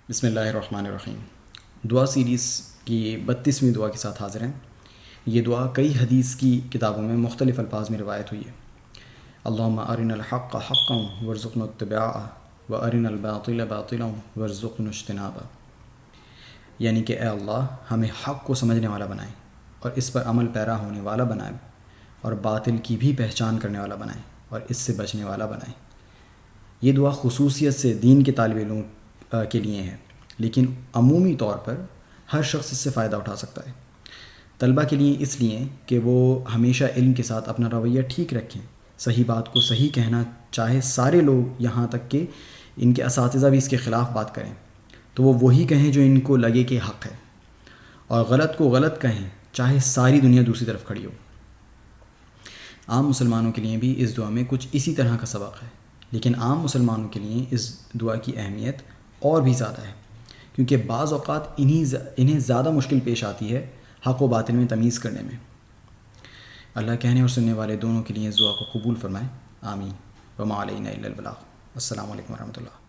بسم اللہ الرحمن الرحیم۔ دعا سیریز کی 32ویں دعا کے ساتھ حاضر ہیں۔ یہ دعا کئی حدیث کی کتابوں میں مختلف الفاظ میں روایت ہوئی ہے۔ اللهم ارنا الحق حقا وارزقنا اتباعه وارنا الباطل باطلا وارزقنا اجتنابه، یعنی کہ اے اللہ ہمیں حق کو سمجھنے والا بنائیں اور اس پر عمل پیرا ہونے والا بنائیں، اور باطل کی بھی پہچان کرنے والا بنائیں اور اس سے بچنے والا بنائیں۔ یہ دعا خصوصیت سے دین کے طالب علموں کے لیے ہے، لیکن عمومی طور پر ہر شخص اس سے فائدہ اٹھا سکتا ہے۔ طلبہ کے لیے اس لیے کہ وہ ہمیشہ علم کے ساتھ اپنا رویہ ٹھیک رکھیں، صحیح بات کو صحیح کہنا، چاہے سارے لوگ یہاں تک کہ ان کے اساتذہ بھی اس کے خلاف بات کریں تو وہ وہی کہیں جو ان کو لگے کہ حق ہے، اور غلط کو غلط کہیں چاہے ساری دنیا دوسری طرف کھڑی ہو۔ عام مسلمانوں کے لیے بھی اس دعا میں کچھ اسی طرح کا سبق ہے، لیکن عام مسلمانوں کے لیے اس دعا کی اہمیت اور بھی زیادہ ہے، کیونکہ بعض اوقات انہیں زیادہ مشکل پیش آتی ہے حق و باطل میں تمیز کرنے میں۔ اللہ کہنے اور سننے والے دونوں کے لیے اس دعا کو قبول فرمائے، آمین۔ وما علینا الا البلاغ۔ السلام علیکم ورحمۃ اللہ۔